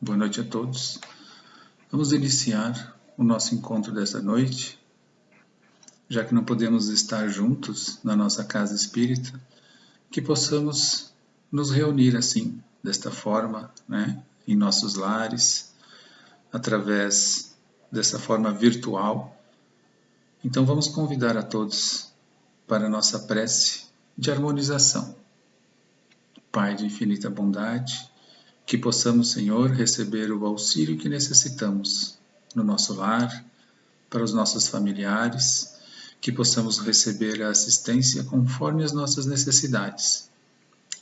Boa noite a todos. Vamos iniciar o nosso encontro desta noite, já que não podemos estar juntos na nossa casa espírita, que possamos nos reunir assim, desta forma, em nossos lares, através dessa forma virtual. Então vamos convidar a todos para a nossa prece de harmonização. Pai de infinita bondade, que possamos, Senhor, receber o auxílio que necessitamos no nosso lar, para os nossos familiares, que possamos receber a assistência conforme as nossas necessidades.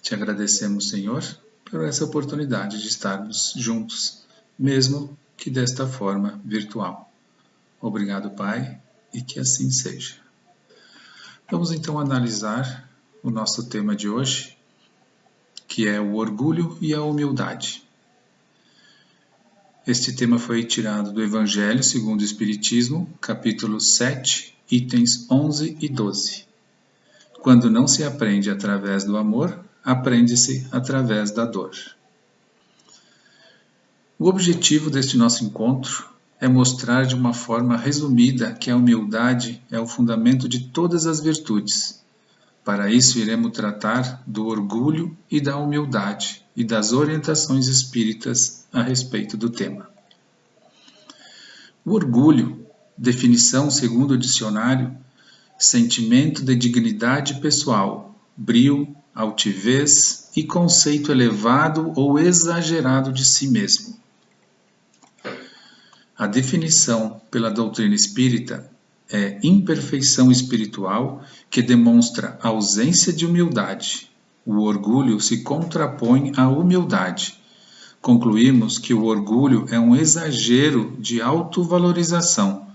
Te agradecemos, Senhor, por essa oportunidade de estarmos juntos, mesmo que desta forma virtual. Obrigado, Pai, e que assim seja. Vamos então analisar o nosso tema de hoje, que é o orgulho e a humildade. Este tema foi tirado do Evangelho segundo o Espiritismo, capítulo 7, itens 11 e 12. Quando não se aprende através do amor, aprende-se através da dor. O objetivo deste nosso encontro é mostrar de uma forma resumida que a humildade é o fundamento de todas as virtudes. Para isso, iremos tratar do orgulho e da humildade e das orientações espíritas a respeito do tema. O orgulho, definição segundo o dicionário, sentimento de dignidade pessoal, brio, altivez e conceito elevado ou exagerado de si mesmo. A definição pela doutrina espírita é imperfeição espiritual que demonstra ausência de humildade. O orgulho se contrapõe à humildade. Concluímos que o orgulho é um exagero de autovalorização,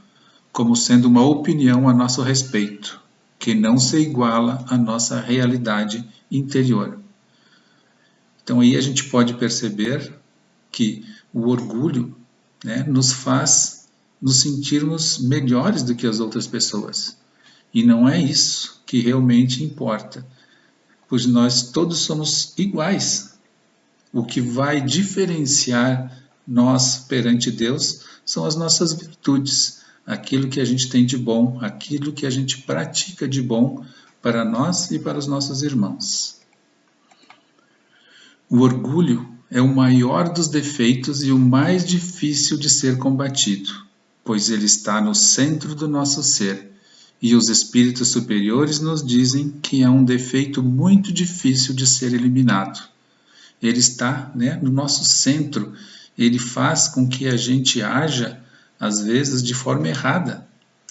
como sendo uma opinião a nosso respeito, que não se iguala à nossa realidade interior. Então aí a gente pode perceber que o orgulho, nos faz nos sentirmos melhores do que as outras pessoas. E não é isso que realmente importa, pois nós todos somos iguais. O que vai diferenciar nós perante Deus são as nossas virtudes, aquilo que a gente tem de bom, aquilo que a gente pratica de bom para nós e para os nossos irmãos. O orgulho é o maior dos defeitos e o mais difícil de ser combatido, pois ele está no centro do nosso ser, e os espíritos superiores nos dizem que é um defeito muito difícil de ser eliminado. Ele está, no nosso centro, ele faz com que a gente haja, às vezes, de forma errada,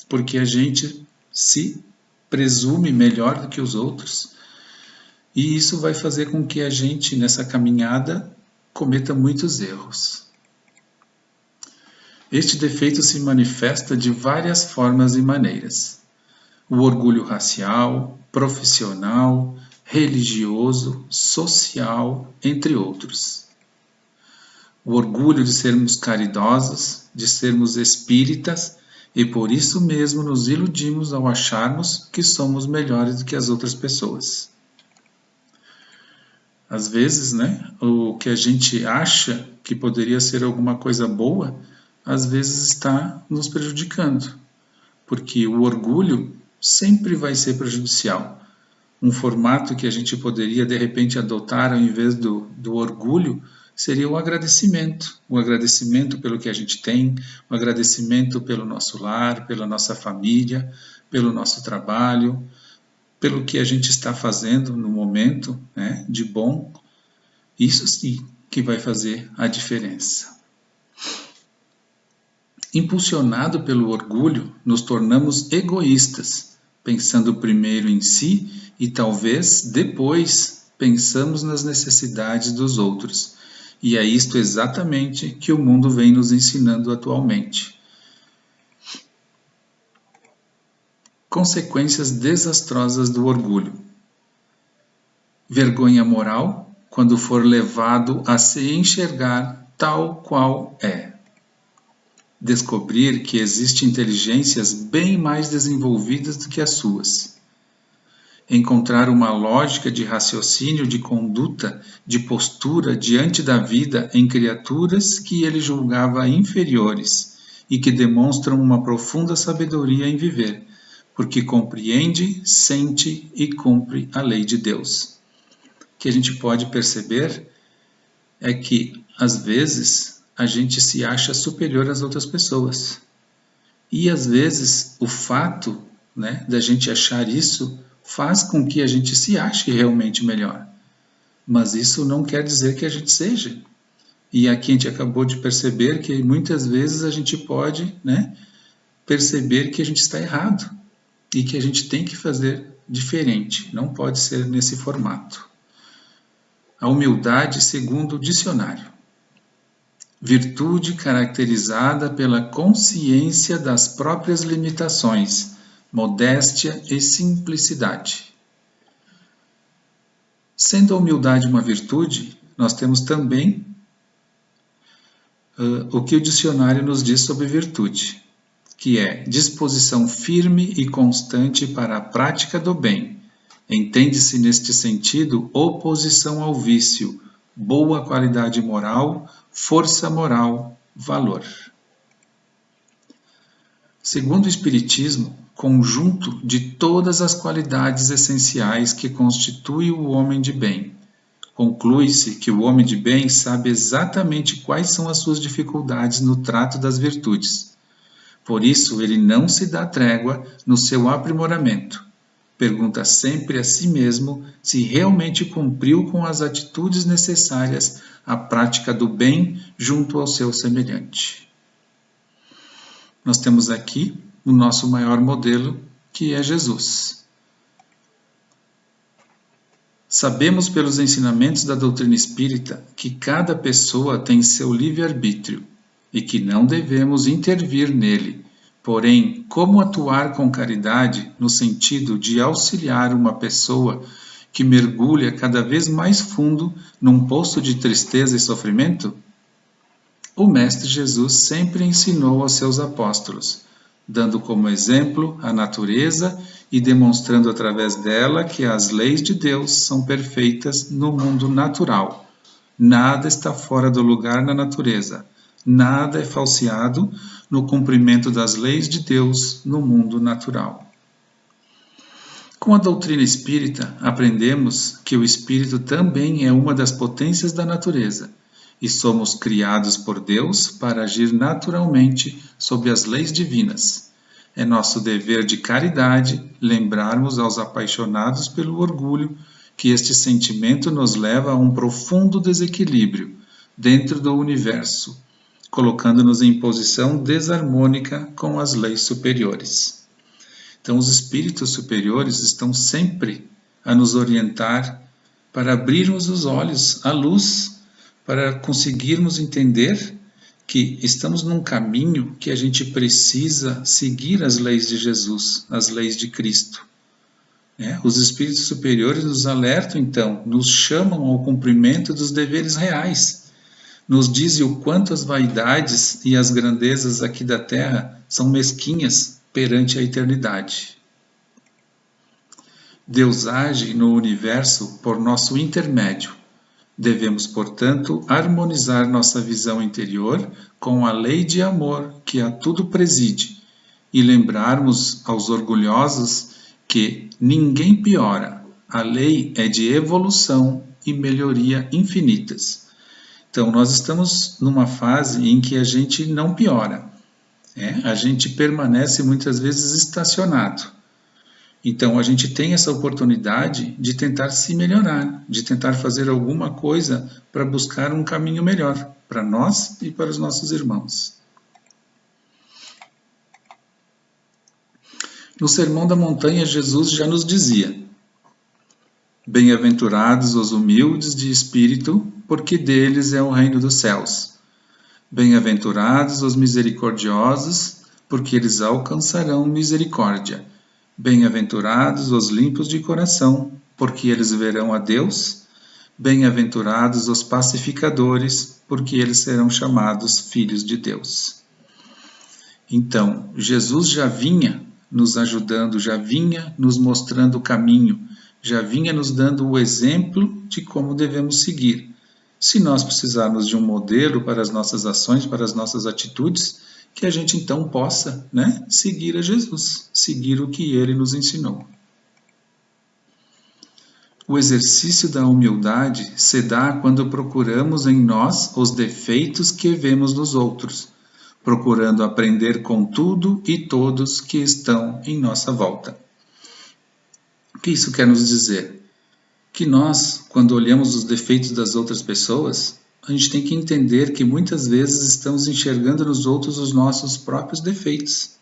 porque a gente se presume melhor do que os outros, e isso vai fazer com que a gente, nessa caminhada, cometa muitos erros. Este defeito se manifesta de várias formas e maneiras. O orgulho racial, profissional, religioso, social, entre outros. O orgulho de sermos caridosos, de sermos espíritas, e por isso mesmo nos iludimos ao acharmos que somos melhores do que as outras pessoas. Às vezes, o que a gente acha que poderia ser alguma coisa boa, às vezes está nos prejudicando, porque o orgulho sempre vai ser prejudicial. Um formato que a gente poderia, de repente, adotar ao invés do orgulho seria o agradecimento pelo que a gente tem, o agradecimento pelo nosso lar, pela nossa família, pelo nosso trabalho, pelo que a gente está fazendo no momento, de bom. Isso sim que vai fazer a diferença. Impulsionado pelo orgulho, nos tornamos egoístas, pensando primeiro em si e talvez depois pensamos nas necessidades dos outros. E é isto exatamente que o mundo vem nos ensinando atualmente. Consequências desastrosas do orgulho. Vergonha moral, quando for levado a se enxergar tal qual é. Descobrir que existem inteligências bem mais desenvolvidas do que as suas. encontrar uma lógica de raciocínio, de conduta, de postura diante da vida em criaturas que ele julgava inferiores e que demonstram uma profunda sabedoria em viver, porque compreende, sente e cumpre a lei de Deus. O que a gente pode perceber é que, às vezes, a gente se acha superior às outras pessoas. E, às vezes, o fato, né, da gente achar isso faz com que a gente se ache realmente melhor. Mas isso não quer dizer que a gente seja. E aqui a gente acabou de perceber que muitas vezes a gente pode, né, perceber que a gente está errado e que a gente tem que fazer diferente. Não pode ser nesse formato. A humildade segundo o dicionário. Virtude caracterizada pela consciência das próprias limitações, modéstia e simplicidade. Sendo a humildade uma virtude, nós temos também o que o dicionário nos diz sobre virtude, que é disposição firme e constante para a prática do bem. Entende-se neste sentido oposição ao vício, boa qualidade moral, força moral, valor. Segundo o Espiritismo, conjunto de todas as qualidades essenciais que constituem o homem de bem. Conclui-se que o homem de bem sabe exatamente quais são as suas dificuldades no trato das virtudes. Por isso, ele não se dá trégua no seu aprimoramento. Pergunta sempre a si mesmo se realmente cumpriu com as atitudes necessárias à prática do bem junto ao seu semelhante. Nós temos aqui o nosso maior modelo, que é Jesus. Sabemos pelos ensinamentos da doutrina espírita que cada pessoa tem seu livre-arbítrio e que não devemos intervir nele. Porém, como atuar com caridade no sentido de auxiliar uma pessoa que mergulha cada vez mais fundo num poço de tristeza e sofrimento? O Mestre Jesus sempre ensinou aos seus apóstolos, dando como exemplo a natureza e demonstrando através dela que as leis de Deus são perfeitas no mundo natural. Nada está fora do lugar na natureza. Nada é falseado no cumprimento das leis de Deus no mundo natural. Com a doutrina espírita, aprendemos que o espírito também é uma das potências da natureza e somos criados por Deus para agir naturalmente sob as leis divinas. É nosso dever de caridade lembrarmos aos apaixonados pelo orgulho que este sentimento nos leva a um profundo desequilíbrio dentro do universo, colocando-nos em posição desarmônica com as leis superiores. Então, os espíritos superiores estão sempre a nos orientar para abrirmos os olhos à luz, para conseguirmos entender que estamos num caminho que a gente precisa seguir as leis de Jesus, as leis de Cristo. Os espíritos superiores nos alertam, então, nos chamam ao cumprimento dos deveres reais. Nos dizem o quanto as vaidades e as grandezas aqui da terra são mesquinhas perante a eternidade. Deus age no universo por nosso intermédio. Devemos, portanto, harmonizar nossa visão interior com a lei de amor que a tudo preside e lembrarmos aos orgulhosos que ninguém piora. A lei é de evolução e melhoria infinitas. Então, nós estamos numa fase em que a gente não piora, a gente permanece muitas vezes estacionado. Então, a gente tem essa oportunidade de tentar se melhorar, de tentar fazer alguma coisa para buscar um caminho melhor para nós e para os nossos irmãos. No Sermão da Montanha, Jesus já nos dizia: bem-aventurados os humildes de espírito, porque deles é o reino dos céus. Bem-aventurados os misericordiosos, porque eles alcançarão misericórdia. Bem-aventurados os limpos de coração, porque eles verão a Deus. Bem-aventurados os pacificadores, porque eles serão chamados filhos de Deus. Então, Jesus já vinha nos ajudando, já vinha nos mostrando o caminho, já vinha nos dando o exemplo de como devemos seguir. Se nós precisarmos de um modelo para as nossas ações, para as nossas atitudes, que a gente então possa, né, seguir a Jesus, seguir o que ele nos ensinou. O exercício da humildade se dá quando procuramos em nós os defeitos que vemos nos outros, procurando aprender com tudo e todos que estão em nossa volta. O que isso quer nos dizer? Que nós, quando olhamos os defeitos das outras pessoas, a gente tem que entender que muitas vezes estamos enxergando nos outros os nossos próprios defeitos.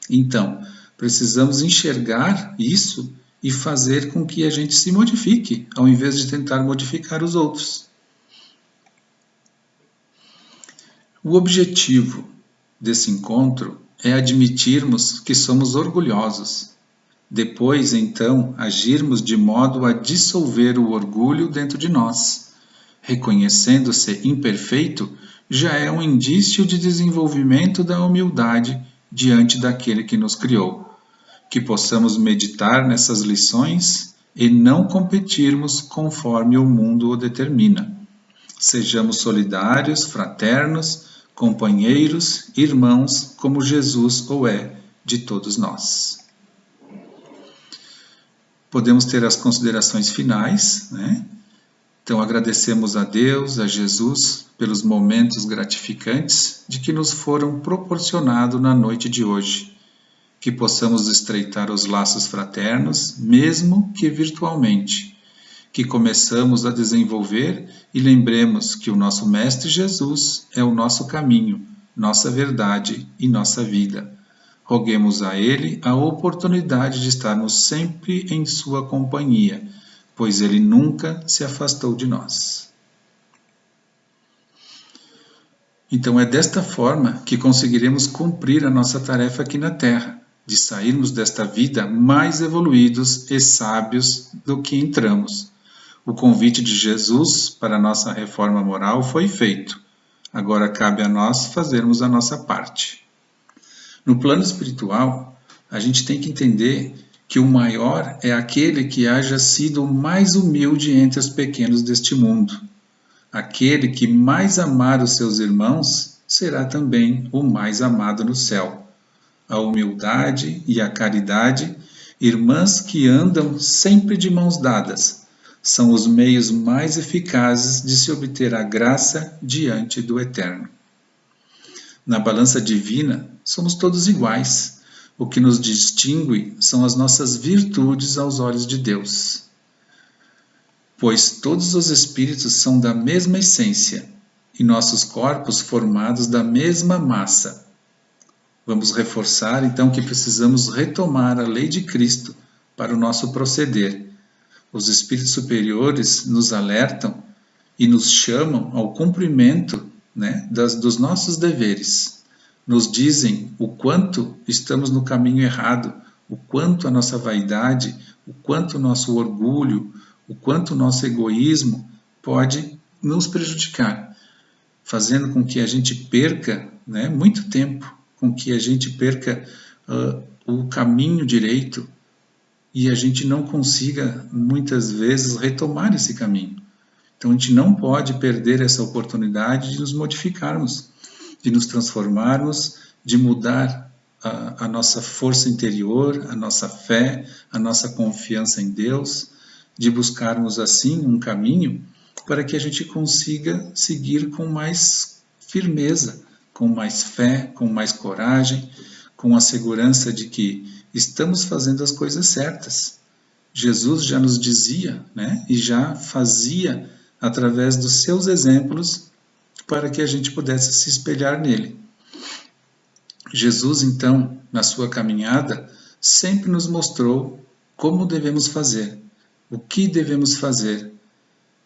Então, precisamos enxergar isso e fazer com que a gente se modifique, ao invés de tentar modificar os outros. O objetivo desse encontro é admitirmos que somos orgulhosos. Depois, então, agirmos de modo a dissolver o orgulho dentro de nós. Reconhecendo-se imperfeito, já é um indício de desenvolvimento da humildade diante daquele que nos criou. Que possamos meditar nessas lições e não competirmos conforme o mundo o determina. Sejamos solidários, fraternos, companheiros, irmãos, como Jesus o é de todos nós. Podemos ter as considerações finais, né? Então agradecemos a Deus, a Jesus, pelos momentos gratificantes de que nos foram proporcionados na noite de hoje. Que possamos estreitar os laços fraternos, mesmo que virtualmente. Que começamos a desenvolver e lembremos que o nosso Mestre Jesus é o nosso caminho, nossa verdade e nossa vida. Roguemos a Ele a oportunidade de estarmos sempre em sua companhia, pois Ele nunca se afastou de nós. Então é desta forma que conseguiremos cumprir a nossa tarefa aqui na Terra, de sairmos desta vida mais evoluídos e sábios do que entramos. O convite de Jesus para a nossa reforma moral foi feito. Agora cabe a nós fazermos a nossa parte. No plano espiritual, a gente tem que entender que o maior é aquele que haja sido o mais humilde entre os pequenos deste mundo. Aquele que mais amar os seus irmãos será também o mais amado no céu. A humildade e a caridade, irmãs que andam sempre de mãos dadas, são os meios mais eficazes de se obter a graça diante do Eterno. Na balança divina, somos todos iguais. O que nos distingue são as nossas virtudes aos olhos de Deus. Pois todos os espíritos são da mesma essência e nossos corpos formados da mesma massa. Vamos reforçar então que precisamos retomar a lei de Cristo para o nosso proceder. Os espíritos superiores nos alertam e nos chamam ao cumprimento, né, dos nossos deveres. Nos dizem o quanto estamos no caminho errado, o quanto a nossa vaidade, o quanto o nosso orgulho, o quanto o nosso egoísmo pode nos prejudicar, fazendo com que a gente perca, né, muito tempo, com que a gente perca o caminho direito e a gente não consiga, muitas vezes, retomar esse caminho. Então, a gente não pode perder essa oportunidade de nos modificarmos, de nos transformarmos, de mudar a nossa força interior, a nossa fé, a nossa confiança em Deus, de buscarmos, assim, um caminho para que a gente consiga seguir com mais firmeza, com mais fé, com mais coragem, com a segurança de que estamos fazendo as coisas certas. Jesus já nos dizia, né, e já fazia através dos seus exemplos para que a gente pudesse se espelhar nele. Jesus, então, na sua caminhada, sempre nos mostrou como devemos fazer, o que devemos fazer,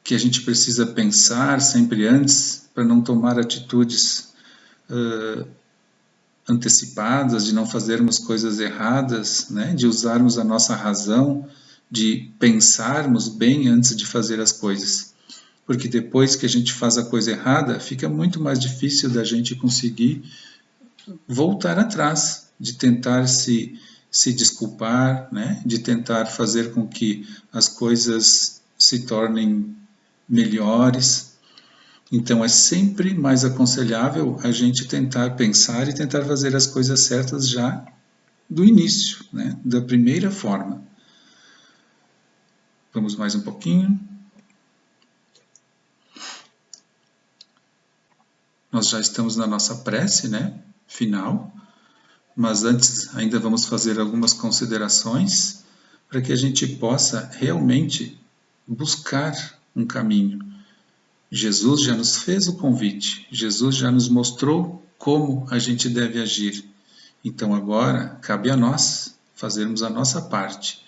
que a gente precisa pensar sempre antes para não tomar atitudes antecipadas, de não fazermos coisas erradas, né? De usarmos a nossa razão, de pensarmos bem antes de fazer as coisas. Porque depois que a gente faz a coisa errada, fica muito mais difícil da gente conseguir voltar atrás, de tentar se se desculpar, né? De tentar fazer com que as coisas se tornem melhores. Então é sempre mais aconselhável a gente tentar pensar e tentar fazer as coisas certas já do início, né? Da primeira forma. Vamos mais um pouquinho. Nós já estamos na nossa prece, né? Final. Mas antes ainda vamos fazer algumas considerações para que a gente possa realmente buscar um caminho. Jesus já nos fez o convite, Jesus já nos mostrou como a gente deve agir. Então agora cabe a nós fazermos a nossa parte,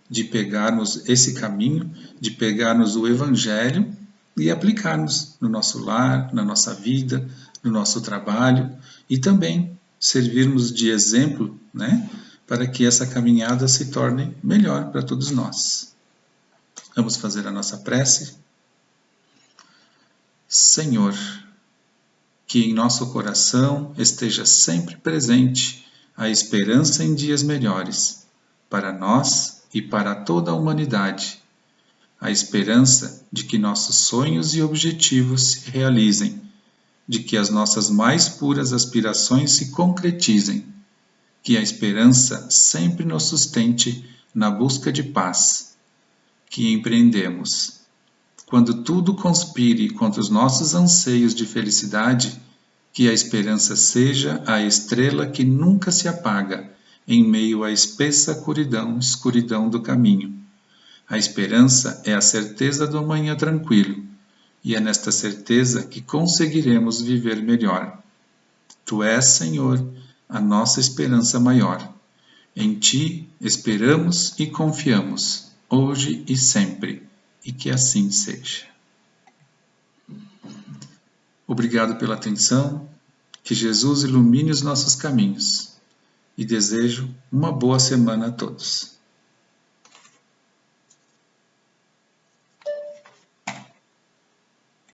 de pegarmos esse caminho, de pegarmos o Evangelho e aplicarmos no nosso lar, na nossa vida, no nosso trabalho e também servirmos de exemplo, né, para que essa caminhada se torne melhor para todos nós. Vamos fazer a nossa prece. Senhor, que em nosso coração esteja sempre presente a esperança em dias melhores, para nós e para toda a humanidade. A esperança de que nossos sonhos e objetivos se realizem, de que as nossas mais puras aspirações se concretizem, que a esperança sempre nos sustente na busca de paz, que empreendemos. Quando tudo conspire contra os nossos anseios de felicidade, que a esperança seja a estrela que nunca se apaga em meio à espessa escuridão do caminho. A esperança é a certeza do amanhã tranquilo, e é nesta certeza que conseguiremos viver melhor. Tu és, Senhor, a nossa esperança maior. Em Ti esperamos e confiamos, hoje e sempre, e que assim seja. Obrigado pela atenção, que Jesus ilumine os nossos caminhos, e desejo uma boa semana a todos.